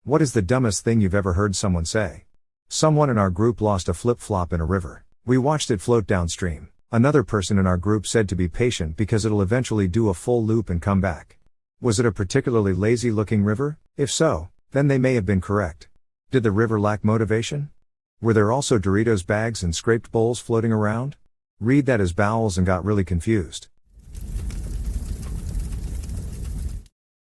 What is the dumbest thing you've ever heard someone say? Someone in our group lost a flip-flop in a river. We watched it float downstream. Another person in our group said to be patient because it'll eventually do a full loop and come back. Was it a particularly lazy-looking river? If so, then they may have been correct. Did the river lack motivation? Were there also Doritos bags and scraped bowls floating around? Read that as bowels and got really confused.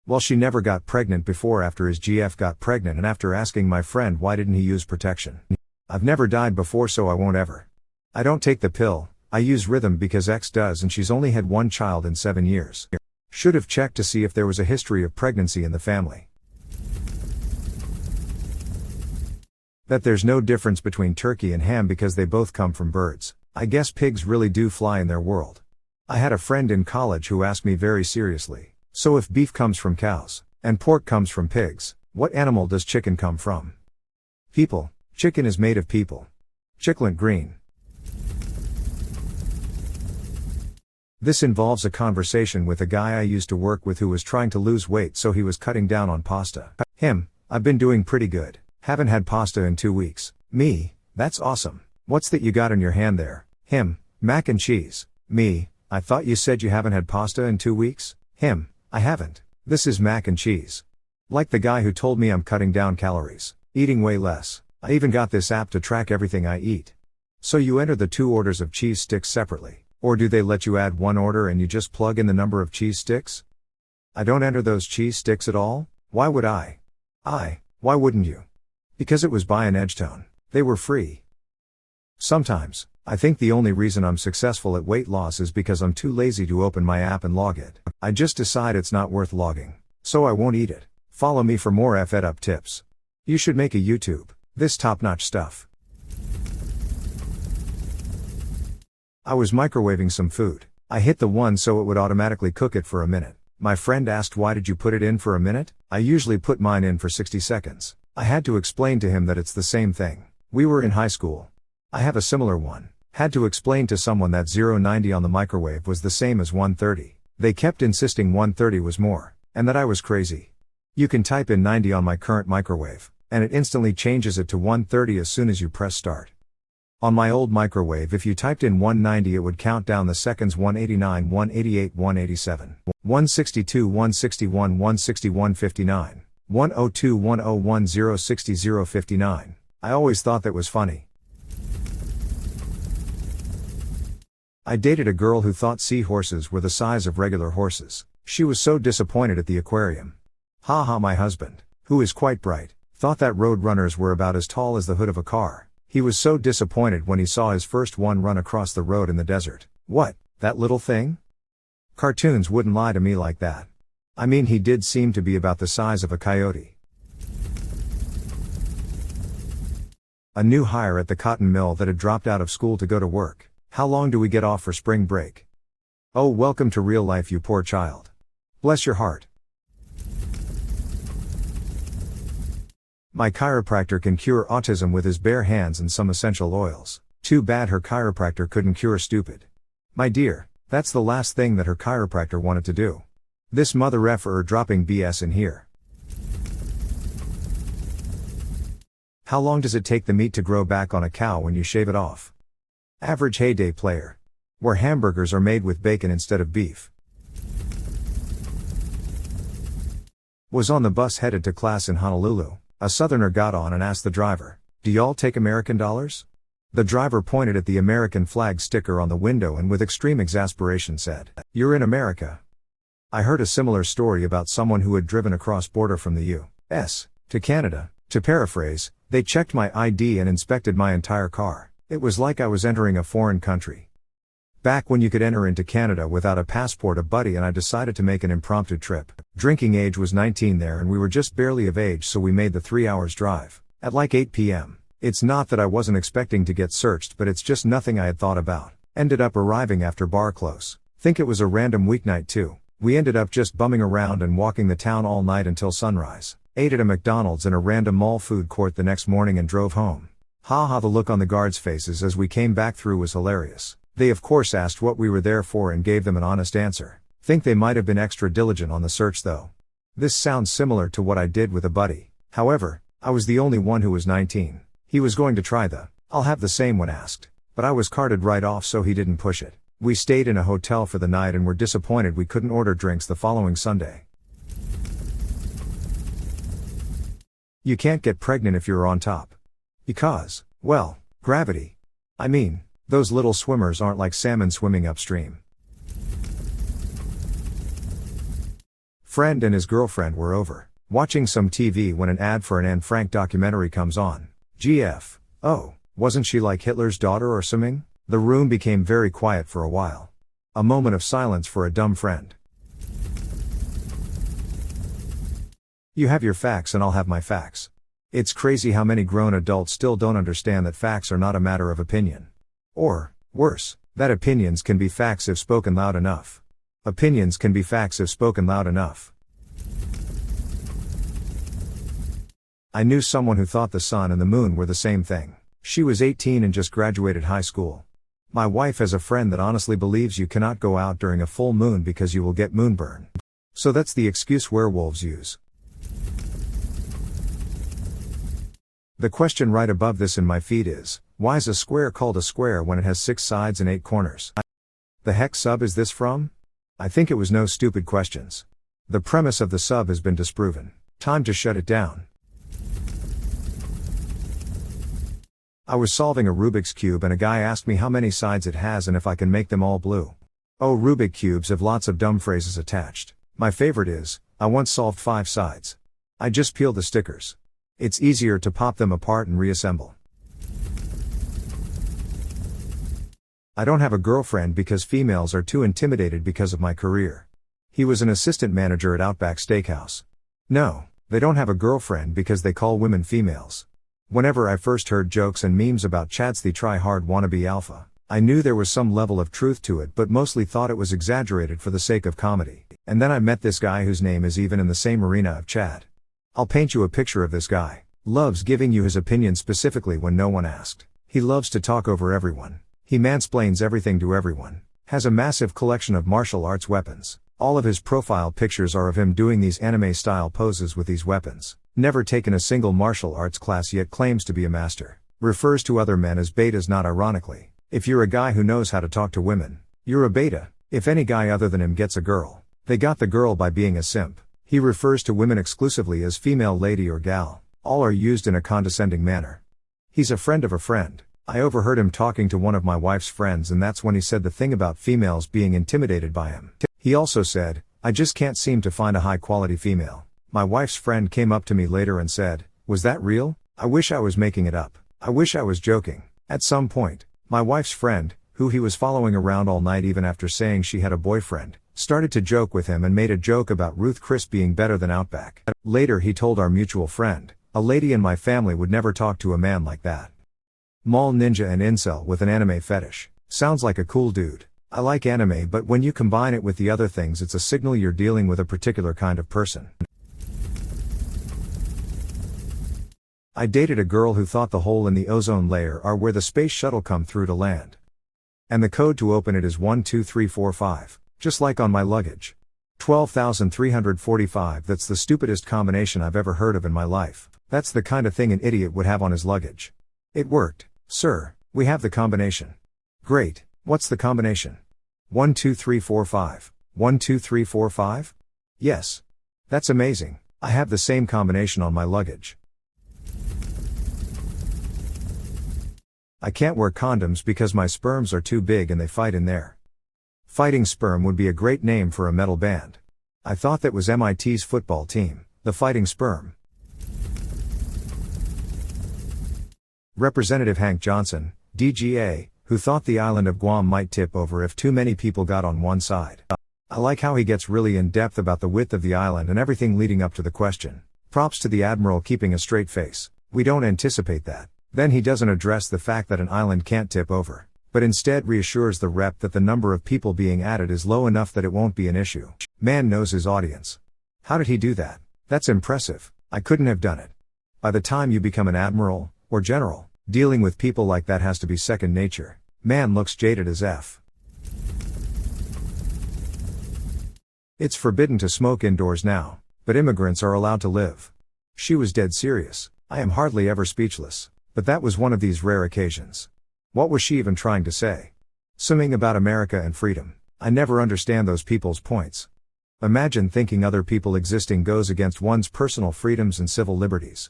Well, she never got pregnant before after his GF got pregnant and after asking my friend why didn't he use protection. I've never died before so I won't ever. I don't take the pill, I use rhythm because X does and she's only had one child in 7 years. Should have checked to see if there was a history of pregnancy in the family. That there's no difference between turkey and ham because they both come from birds. I guess pigs really do fly in their world. I had a friend in college who asked me very seriously, so if beef comes from cows, and pork comes from pigs, what animal does chicken come from? People. Chicken is made of people. Chicklet Green. This involves a conversation with a guy I used to work with who was trying to lose weight so he was cutting down on pasta. Him, I've been doing pretty good. Haven't had pasta in 2 weeks. Me, that's awesome. What's that you got in your hand there? Him, mac and cheese. Me, I thought you said you haven't had pasta in 2 weeks? Him, I haven't. This is mac and cheese. Like the guy who told me I'm cutting down calories, eating way less. I even got this app to track everything I eat. So you enter the 2 orders of cheese sticks separately, or do they let you add 1 order and you just plug in the number of cheese sticks? I don't enter those cheese sticks at all. Why would I? Why wouldn't you? Because it was by an Edgetone. They were free. Sometimes, I think the only reason I'm successful at weight loss is because I'm too lazy to open my app and log it. I just decide it's not worth logging, so I won't eat it. Follow me for more F-Ed-Up tips. You should make a YouTube. This top-notch stuff. I was microwaving some food. I hit the 1 so it would automatically cook it for a minute. My friend asked why did you put it in for a minute? I usually put mine in for 60 seconds. I had to explain to him that it's the same thing. We were in high school. I have a similar one. Had to explain to someone that 090 on the microwave was the same as 130. They kept insisting 130 was more, and that I was crazy. You can type in 90 on my current microwave, and it instantly changes it to 130 as soon as you press start. On my old microwave if you typed in 190 it would count down the seconds 189, 188, 187, 162, 161, 161, 59, 102, 101, 060, 059. I always thought that was funny. I dated a girl who thought seahorses were the size of regular horses. She was so disappointed at the aquarium. Haha, my husband, who is quite bright, thought that roadrunners were about as tall as the hood of a car. He was so disappointed when he saw his first one run across the road in the desert. What, that little thing? Cartoons wouldn't lie to me like that. I mean, he did seem to be about the size of a coyote. A new hire at the cotton mill that had dropped out of school to go to work. How long do we get off for spring break? Oh, welcome to real life, you poor child. Bless your heart. My chiropractor can cure autism with his bare hands and some essential oils. Too bad her chiropractor couldn't cure stupid. My dear, that's the last thing that her chiropractor wanted to do. This mother effer dropping BS in here. How long does it take the meat to grow back on a cow when you shave it off? Average heyday player. Where hamburgers are made with bacon instead of beef. Was on the bus headed to class in Honolulu. A southerner got on and asked the driver, "Do y'all take American dollars?" The driver pointed at the American flag sticker on the window and with extreme exasperation said, "You're in America." I heard a similar story about someone who had driven across border from the U.S. to Canada. To paraphrase, they checked my ID and inspected my entire car. It was like I was entering a foreign country. Back when you could enter into Canada without a passport, a buddy and I decided to make an impromptu trip. Drinking age was 19 there and we were just barely of age, so we made the 3 hours drive. At like 8 p.m. It's not that I wasn't expecting to get searched, but it's just nothing I had thought about. Ended up arriving after bar close. Think it was a random weeknight too. We ended up just bumming around and walking the town all night until sunrise. Ate at a McDonald's in a random mall food court the next morning and drove home. Haha, the look on the guards' faces as we came back through was hilarious. They of course asked what we were there for and gave them an honest answer. Think they might have been extra diligent on the search though. This sounds similar to what I did with a buddy. However, I was the only one who was 19. He was going to try I'll have the same when asked. But I was carted right off, so he didn't push it. We stayed in a hotel for the night and were disappointed we couldn't order drinks the following Sunday. You can't get pregnant if you're on top. Because, well, gravity. I mean, those little swimmers aren't like salmon swimming upstream. Friend and his girlfriend were over, watching some TV when an ad for an Anne Frank documentary comes on. GF. Oh, wasn't she like Hitler's daughter or something? The room became very quiet for a while. A moment of silence for a dumb friend. You have your facts and I'll have my facts. It's crazy how many grown adults still don't understand that facts are not a matter of opinion. Or, worse, that opinions can be facts if spoken loud enough. Opinions can be facts if spoken loud enough. I knew someone who thought the sun and the moon were the same thing. She was 18 and just graduated high school. My wife has a friend that honestly believes you cannot go out during a full moon because you will get moonburn. So that's the excuse werewolves use. The question right above this in my feed is, why is a square called a square when it has 6 sides and 8 corners? The heck sub is this from? I think it was no stupid questions. The premise of the sub has been disproven. Time to shut it down. I was solving a Rubik's Cube and a guy asked me how many sides it has and if I can make them all blue. Oh, Rubik Cubes have lots of dumb phrases attached. My favorite is, I once solved 5 sides. I just peeled the stickers. It's easier to pop them apart and reassemble. I don't have a girlfriend because females are too intimidated because of my career. He was an assistant manager at Outback Steakhouse. No, they don't have a girlfriend because they call women females. Whenever I first heard jokes and memes about Chad's the try-hard wannabe alpha, I knew there was some level of truth to it but mostly thought it was exaggerated for the sake of comedy. And then I met this guy whose name is even in the same arena of Chad. I'll paint you a picture of this guy. Loves giving you his opinion specifically when no one asked. He loves to talk over everyone. He mansplains everything to everyone. Has a massive collection of martial arts weapons. All of his profile pictures are of him doing these anime-style poses with these weapons. Never taken a single martial arts class yet claims to be a master. Refers to other men as betas not ironically. If you're a guy who knows how to talk to women, you're a beta. If any guy other than him gets a girl, they got the girl by being a simp. He refers to women exclusively as female lady or gal. All are used in a condescending manner. He's a friend of a friend. I overheard him talking to one of my wife's friends and that's when he said the thing about females being intimidated by him. He also said, I just can't seem to find a high quality female. My wife's friend came up to me later and said, was that real? I wish I was making it up. I wish I was joking. At some point, my wife's friend, who he was following around all night even after saying she had a boyfriend, started to joke with him and made a joke about Ruth Chris being better than Outback. Later he told our mutual friend, a lady in my family would never talk to a man like that. Mall ninja and incel with an anime fetish. Sounds like a cool dude. I like anime but when you combine it with the other things it's a signal you're dealing with a particular kind of person. I dated a girl who thought the hole in the ozone layer are where the space shuttle come through to land. And the code to open it is 12345. Just like on my luggage. 12,345. That's the stupidest combination I've ever heard of in my life. That's the kind of thing an idiot would have on his luggage. It worked. Sir, we have the combination. Great, what's the combination? 12345. 12345? Yes. That's amazing. I have the same combination on my luggage. I can't wear condoms because my sperms are too big and they fight in there. Fighting Sperm would be a great name for a metal band. I thought that was MIT's football team, the Fighting Sperm. Representative Hank Johnson, DGA, who thought the island of Guam might tip over if too many people got on one side. I like how he gets really in depth about the width of the island and everything leading up to the question. Props to the Admiral keeping a straight face. We don't anticipate that. Then he doesn't address the fact that an island can't tip over, but instead reassures the rep that the number of people being added is low enough that it won't be an issue. Man knows his audience. How did he do that? That's impressive. I couldn't have done it. By the time you become an admiral, or general, dealing with people like that has to be second nature. Man looks jaded as F. It's forbidden to smoke indoors now, but immigrants are allowed to live. She was dead serious. I am hardly ever speechless. But that was one of these rare occasions. What was she even trying to say? Something about America and freedom. I never understand those people's points. Imagine thinking other people existing goes against one's personal freedoms and civil liberties.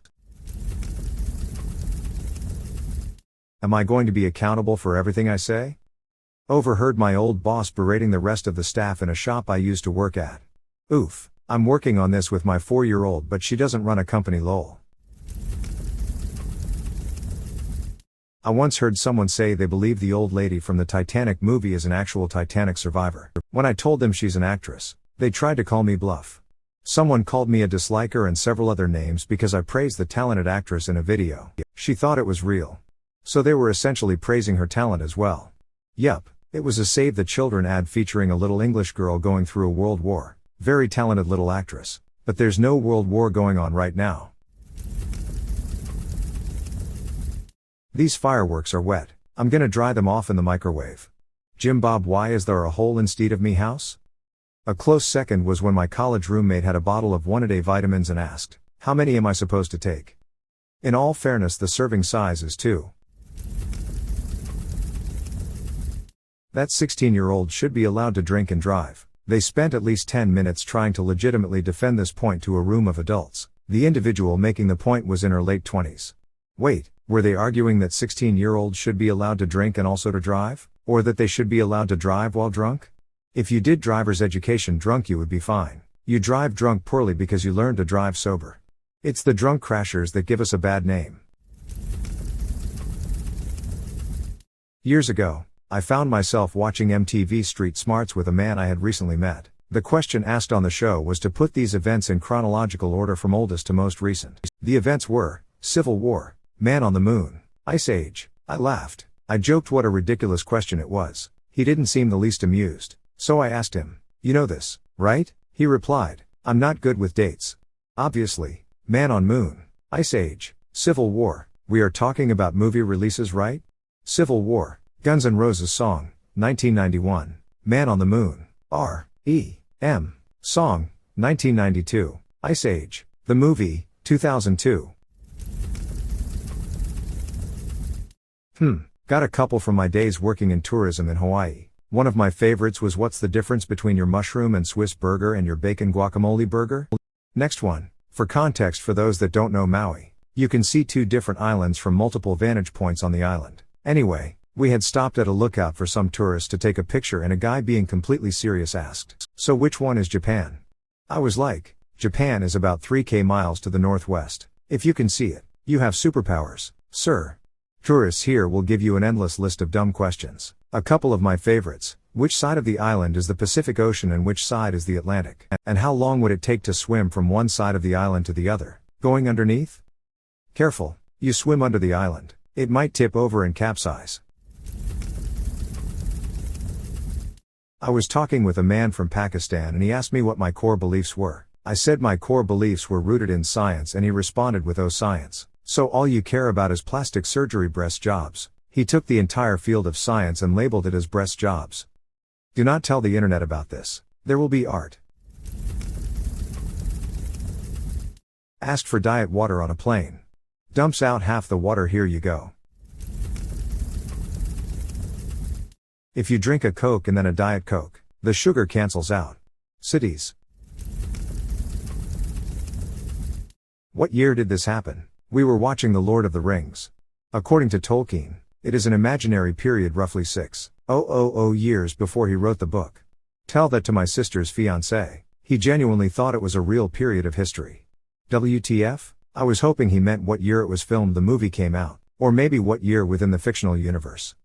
Am I going to be accountable for everything I say? Overheard my old boss berating the rest of the staff in a shop I used to work at. Oof, I'm working on this with my 4-year-old, but she doesn't run a company lol. I once heard someone say they believe the old lady from the Titanic movie is an actual Titanic survivor. When I told them she's an actress, they tried to call me bluff. Someone called me a disliker and several other names because I praised the talented actress in a video. She thought it was real. So they were essentially praising her talent as well. Yup, it was a Save the Children ad featuring a little English girl going through a world war. Very talented little actress. But there's no world war going on right now. These fireworks are wet. I'm gonna dry them off in the microwave. Jim Bob, why is there a hole instead of me house? A close second was when my college roommate had a bottle of 1-a-day vitamins and asked, how many am I supposed to take? In all fairness, the serving size is 2. That 16-year-old should be allowed to drink and drive. They spent at least 10 minutes trying to legitimately defend this point to a room of adults. The individual making the point was in her late 20s. Wait, were they arguing that 16-year-olds should be allowed to drink and also to drive? Or that they should be allowed to drive while drunk? If you did driver's education drunk, you would be fine. You drive drunk poorly because you learned to drive sober. It's the drunk crashers that give us a bad name. Years ago, I found myself watching MTV Street Smarts with a man I had recently met. The question asked on the show was to put these events in chronological order from oldest to most recent. The events were Civil War, Man on the Moon, Ice Age. I laughed. I joked what a ridiculous question it was. He didn't seem the least amused. So I asked him, you know this, right? He replied, I'm not good with dates. Obviously, Man on Moon, Ice Age, Civil War. We are talking about movie releases, right? Civil War, Guns N' Roses song, 1991. Man on the Moon, R.E.M. song, 1992. Ice Age, the movie, 2002. Got a couple from my days working in tourism in Hawaii. One of my favorites was what's the difference between your mushroom and Swiss burger and your bacon guacamole burger? Next one. For context for those that don't know Maui, you can see 2 different islands from multiple vantage points on the island. Anyway, we had stopped at a lookout for some tourists to take a picture and a guy being completely serious asked, so which one is Japan? I was like, Japan is about 3,000 miles to the northwest. If you can see it, you have superpowers, sir. Tourists here will give you an endless list of dumb questions. A couple of my favorites: which side of the island is the Pacific Ocean and which side is the Atlantic? And how long would it take to swim from one side of the island to the other? Going underneath? Careful, you swim under the island. It might tip over and capsize. I was talking with a man from Pakistan and he asked me what my core beliefs were. I said my core beliefs were rooted in science and he responded with, oh, science. So all you care about is plastic surgery, breast jobs. He took the entire field of science and labeled it as breast jobs. Do not tell the internet about this. There will be art. Asked for diet water on a plane. Dumps out half the water, here you go. If you drink a Coke and then a Diet Coke, the sugar cancels out. Cities. What year did this happen? We were watching The Lord of the Rings. According to Tolkien, it is an imaginary period roughly 6,000 years before he wrote the book. Tell that to my sister's fiancé. He genuinely thought it was a real period of history. WTF? I was hoping he meant what year it was filmed the movie came out, or maybe what year within the fictional universe.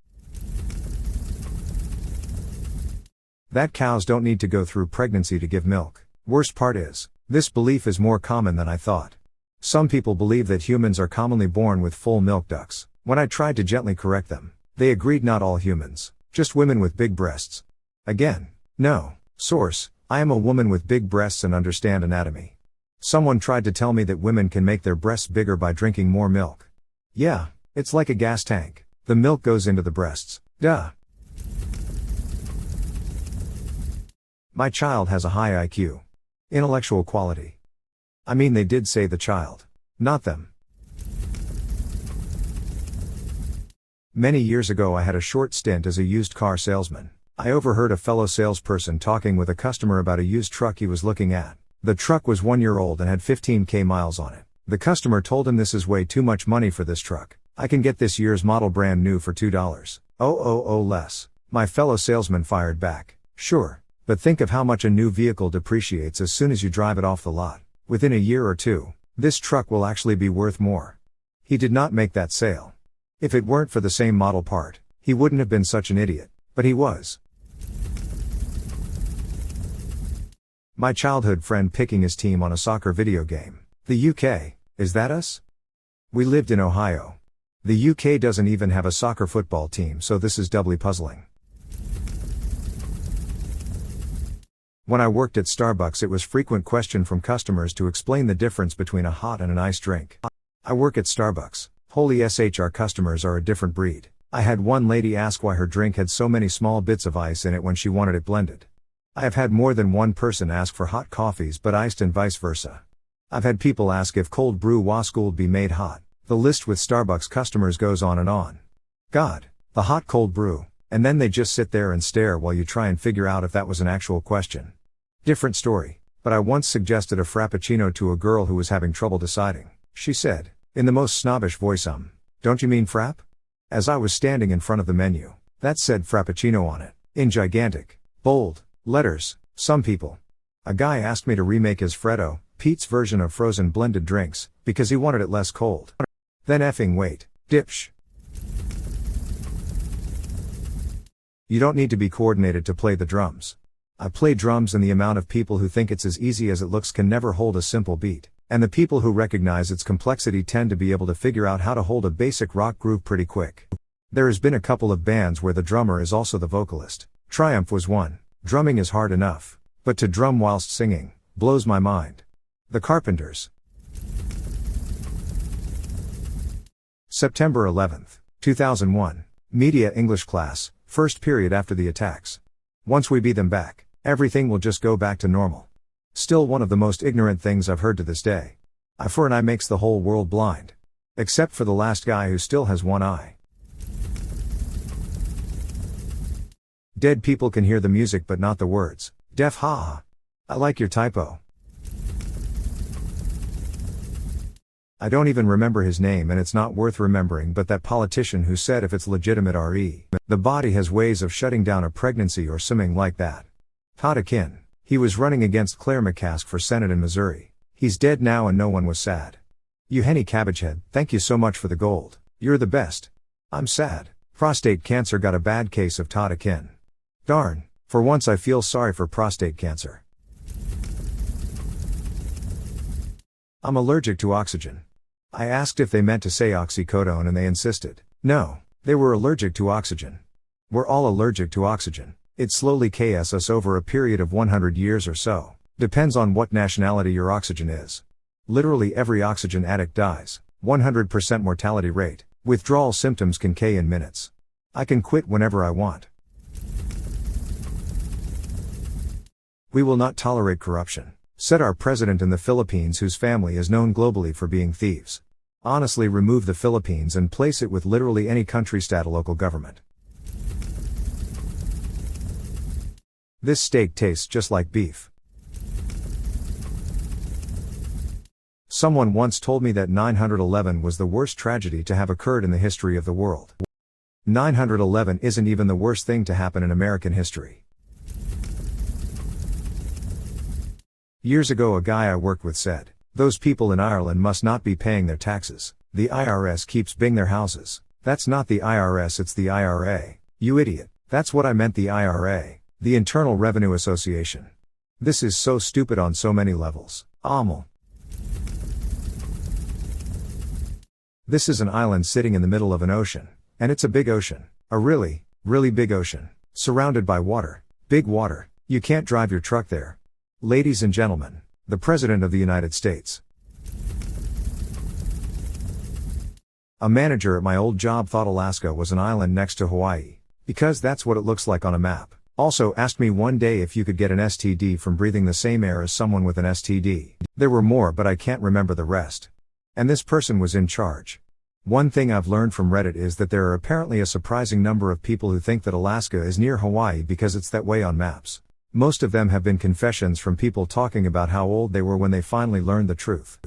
That cows don't need to go through pregnancy to give milk. Worst part is, this belief is more common than I thought. Some people believe that humans are commonly born with full milk ducts. When I tried to gently correct them, they agreed not all humans, just women with big breasts. Again, no. Source, I am a woman with big breasts and understand anatomy. Someone tried to tell me that women can make their breasts bigger by drinking more milk. Yeah, it's like a gas tank. The milk goes into the breasts. Duh. My child has a high IQ. Intellectual quality. I mean, they did say the child Not them. Many years ago I had a short stint as a used car salesman. I overheard a fellow salesperson talking with a customer about a used truck he was looking at. The truck was 1 year old and had 15k miles on it. The customer told him, "This is way too much money for this truck. I can get this year's model brand new for $2. Oh, less." My fellow salesman fired back, "Sure, but think of how much a new vehicle depreciates as soon as you drive it off the lot. Within a year or two, this truck will actually be worth more." He did not make that sale. If it weren't for the same model part, he wouldn't have been such an idiot, but he was. My childhood friend picking his team on a soccer video game. The UK, is that us? We lived in Ohio. The UK doesn't even have a soccer football team, so this is doubly puzzling. When I worked at Starbucks, it was frequent question from customers to explain the difference between a hot and an iced drink. I work at Starbucks. Holy SH, our customers are a different breed. I had one lady ask why her drink had so many small bits of ice in it when she wanted it blended. I have had more than one person ask for hot coffees but iced and vice versa. I've had people ask if cold brew was could be made hot. The list with Starbucks customers goes on and on. God, the hot cold brew, and then they just sit there and stare while you try and figure out if that was an actual question. Different story, but I once suggested a frappuccino to a girl who was having trouble deciding. She said, in the most snobbish voice, "Don't you mean frap?" As I was standing in front of the menu, that said frappuccino on it, in gigantic, bold letters. Some people. A guy asked me to remake his Freddo, Pete's version of frozen blended drinks, because he wanted it less cold. Then effing wait, dipsh. You don't need to be coordinated to play the drums. I play drums, and the amount of people who think it's as easy as it looks can never hold a simple beat. And the people who recognize its complexity tend to be able to figure out how to hold a basic rock groove pretty quick. There has been a couple of bands where the drummer is also the vocalist. Triumph was one. Drumming is hard enough, but to drum whilst singing blows my mind. The Carpenters. September 11th, 2001. Media English class, first period after the attacks. Once we beat them back, everything will just go back to normal. Still one of the most ignorant things I've heard to this day. Eye for an eye makes the whole world blind. Except for the last guy who still has one eye. Dead people can hear the music but not the words. Deaf, haha. I like your typo. I don't even remember his name, and it's not worth remembering, but that politician who said if it's legitimate the body has ways of shutting down a pregnancy or something like that. Todd Akin. He was running against Claire McCask for Senate in Missouri. He's dead now and no one was sad. You Henny Cabbagehead, thank you so much for the gold. You're the best. I'm sad. Prostate cancer got a bad case of Todd Akin. Darn, for once I feel sorry for prostate cancer. I'm allergic to oxygen. I asked if they meant to say oxycodone and they insisted. No, they were allergic to oxygen. We're all allergic to oxygen. It slowly kills us over a period of 100 years or so. Depends on what nationality your oxygen is. Literally every oxygen addict dies. 100% mortality rate. Withdrawal symptoms can kill in minutes. I can quit whenever I want. We will not tolerate corruption, said our president in the Philippines, whose family is known globally for being thieves. Honestly, remove the Philippines and place it with literally any country, state, local government. This steak tastes just like beef. Someone once told me that 9/11 was the worst tragedy to have occurred in the history of the world. 9/11 isn't even the worst thing to happen in American history. Years ago, a guy I worked with said, "Those people in Ireland must not be paying their taxes. The IRS keeps buying their houses." That's not the IRS, it's the IRA. You idiot. That's what I meant, the IRA, the Internal Revenue Association. This is so stupid on so many levels. Amal. This is an island sitting in the middle of an ocean. And it's a big ocean. A really, really big ocean. Surrounded by water. Big water. You can't drive your truck there. Ladies and gentlemen, the President of the United States. A manager at my old job thought Alaska was an island next to Hawaii, because that's what it looks like on a map. Also asked me one day if you could get an STD from breathing the same air as someone with an STD. There were more, but I can't remember the rest. And this person was in charge. One thing I've learned from Reddit is that there are apparently a surprising number of people who think that Alaska is near Hawaii because it's that way on maps. Most of them have been confessions from people talking about how old they were when they finally learned the truth.